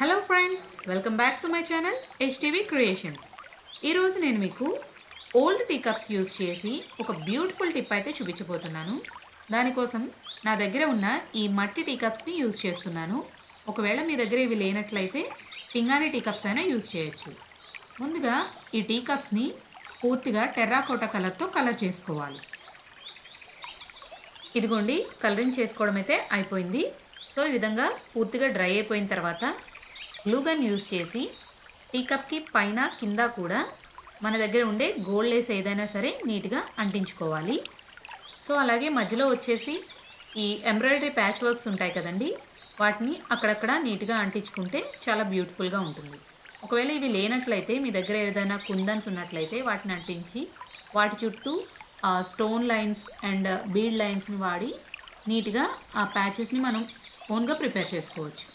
Hello friends, welcome back to my channel HTV creations. ఈరోజు నేను మీకు ఓల్డ్ టీ కప్స్ యూజ్ చేసి ఒక బ్యూటిఫుల్ టిప్ అయితే చూపించబోతున్నాను. దానికోసం నా దగ్గర ఉన్న ఈ మట్టి టీ కప్స్ని యూజ్ చేస్తున్నాను. ఒకవేళ మీ దగ్గర ఇవి లేనట్లయితే పింగాణి టీ కప్స్ అయినా యూజ్ చేయొచ్చు. ముందుగా ఈ టీ కప్స్ని పూర్తిగా టెర్రాకోటా కలర్తో కలర్ చేసుకోవాలి. ఇదిగోండి, కలరింగ్ చేసుకోవడం అయితే అయిపోయింది. సో ఈ విధంగా పూర్తిగా డ్రై అయిపోయిన తర్వాత గ్లూ గన్ యూజ్ చేసి టీ కప్కి పైన కింద కూడా మన దగ్గర ఉండే గోల్డ్ లేస్ ఏదైనా సరే నీట్గా అంటించుకోవాలి. సో అలాగే మధ్యలో వచ్చేసి ఈ ఎంబ్రాయిడరీ ప్యాచ్ వర్క్స్ ఉంటాయి కదండి, వాటిని అక్కడక్కడ నీట్గా అంటించుకుంటే చాలా బ్యూటిఫుల్గా ఉంటుంది. ఒకవేళ ఇవి లేనట్లయితే మీ దగ్గర ఏదైనా కుందన్స్ ఉన్నట్లయితే వాటిని అంటించి వాటి చుట్టూ స్టోన్ లైన్స్ అండ్ బీడ్ లైన్స్ని వాడి నీట్గా ఆ ప్యాచెస్ని మనం ఓన్గా ప్రిపేర్ చేసుకోవచ్చు.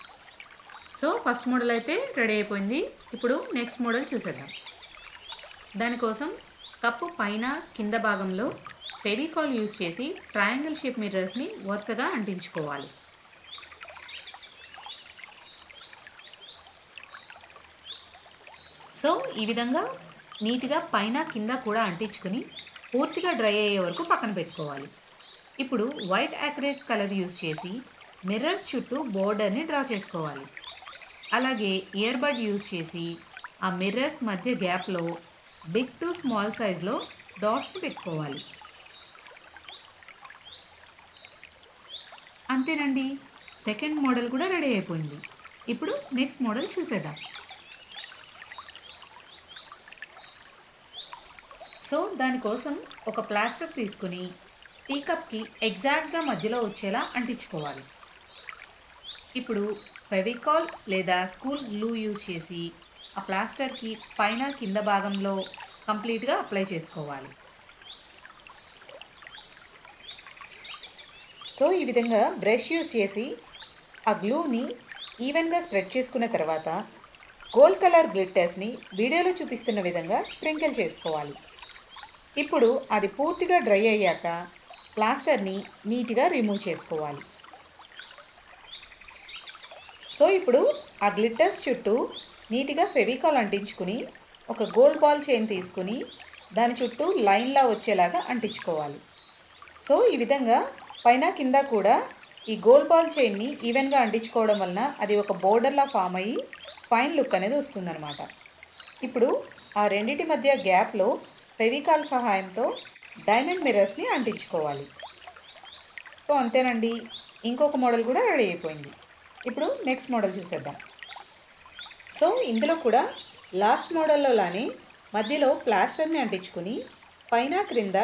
సో ఫస్ట్ మోడల్ అయితే రెడీ అయిపోయింది. ఇప్పుడు నెక్స్ట్ మోడల్ చూసేద్దాం. దానికోసం కప్పు పైన కింద భాగంలో ఫెవికాల్ యూజ్ చేసి ట్రయాంగిల్ షేప్ మిర్రర్స్ని వరుసగా అంటించుకోవాలి. సో ఈ విధంగా నీట్గా పైన కింద కూడా అంటించుకొని పూర్తిగా డ్రై అయ్యే వరకు పక్కన పెట్టుకోవాలి. ఇప్పుడు వైట్ యాక్రిలిక్ కలర్ యూజ్ చేసి మిర్రర్స్ చుట్టూ బోర్డర్ని డ్రా చేసుకోవాలి. అలాగే ఇయర్ బడ్ యూజ్ చేసి ఆ మిర్రర్స్ మధ్య గ్యాప్లో బిగ్ టు స్మాల్ సైజ్లో డాట్స్ని పెట్టుకోవాలి. అంతేనండి, సెకండ్ మోడల్ కూడా రెడీ అయిపోయింది. ఇప్పుడు నెక్స్ట్ మోడల్ చూసేద్దాం. సో దానికోసం ఒక ప్లాస్టర్ తీసుకుని టీ కప్కి ఎగ్జాక్ట్గా మధ్యలో వచ్చేలా అంటించుకోవాలి. ఇప్పుడు ఫెవికాల్ లేదా స్కూల్ గ్లూ యూజ్ చేసి ఆ ప్లాస్టర్కి పైన కింద భాగంలో కంప్లీట్గా అప్లై చేసుకోవాలి. సో ఈ విధంగా బ్రష్ యూజ్ చేసి ఆ గ్లూని ఈవెన్గా స్ప్రెడ్ చేసుకున్న తర్వాత గోల్డ్ కలర్ గ్లిట్టర్స్ని వీడియోలో చూపిస్తున్న విధంగా స్ప్రింకిల్ చేసుకోవాలి. ఇప్పుడు అది పూర్తిగా డ్రై అయ్యాక ప్లాస్టర్ని నీట్గా రిమూవ్ చేసుకోవాలి. సో ఇప్పుడు ఆ గ్లిట్టర్స్ చుట్టూ నీట్గా ఫెవికాల్ అంటించుకుని ఒక గోల్డ్ బాల్ చైన్ తీసుకుని దాని చుట్టూ లైన్లా వచ్చేలాగా అంటించుకోవాలి. సో ఈ విధంగా పైన కింద కూడా ఈ గోల్డ్ బాల్ చైన్ని ఈవెన్గా అంటించుకోవడం వలన అది ఒక బోర్డర్లా ఫామ్ అయ్యి ఫైన్ లుక్ అనేది వస్తుందన్నమాట. ఇప్పుడు ఆ రెండింటి మధ్య గ్యాప్లో ఫెవికాల్ సహాయంతో డైమండ్ మిర్రర్స్ని అంటించుకోవాలి. సో అంతేనండి, ఇంకొక మోడల్ కూడా రెడీ అయిపోయింది. ఇప్పుడు నెక్స్ట్ మోడల్ చూసేద్దాం. సో ఇందులో కూడా లాస్ట్ మోడల్లో లానే మధ్యలో ప్లాస్టర్ని అంటించుకుని పైన క్రింద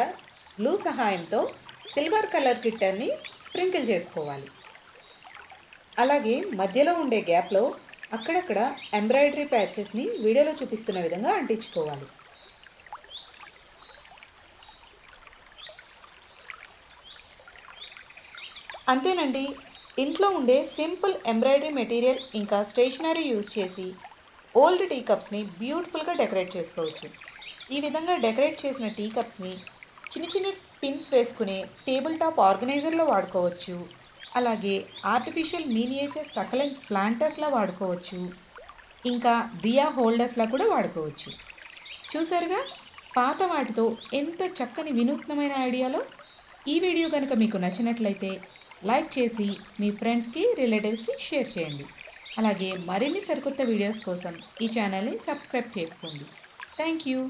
గ్లూ సహాయంతో సిల్వర్ కలర్ గ్లిట్టర్ని స్ప్రింకిల్ చేసుకోవాలి. అలాగే మధ్యలో ఉండే గ్యాప్లో అక్కడక్కడ ఎంబ్రాయిడరీ ప్యాచెస్ని వీడియోలో చూపిస్తున్న విధంగా అంటించుకోవాలి. అంతేనండి, ఇంట్లో ఉండే సింపుల్ ఎంబ్రాయిడరీ మెటీరియల్ ఇంకా స్టేషనరీ యూజ్ చేసి ఓల్డ్ టీ కప్స్ని బ్యూటిఫుల్గా డెకరేట్ చేసుకోవచ్చు. ఈ విధంగా డెకరేట్ చేసిన టీ కప్స్ని చిన్న చిన్న పిన్స్ వేసుకునే టేబుల్ టాప్ ఆర్గనైజర్లో వాడుకోవచ్చు. అలాగే ఆర్టిఫిషియల్ మీనియేచర్ సకలెంట్ ప్లాంటర్స్లా వాడుకోవచ్చు. ఇంకా దియా హోల్డర్స్లా కూడా వాడుకోవచ్చు. చూసారుగా, పాత వాటితో ఎంత చక్కని వినూత్నమైన ఐడియాలో. ఈ వీడియో కనుక మీకు నచ్చినట్లయితే లైక్ చేసి మీ ఫ్రెండ్స్కి రిలేటివ్స్కి షేర్ చేయండి. అలాగే మరిన్ని సరికొత్త వీడియోస్ కోసం ఈ ఛానల్ని సబ్స్క్రైబ్ చేసుకోండి. Thank you.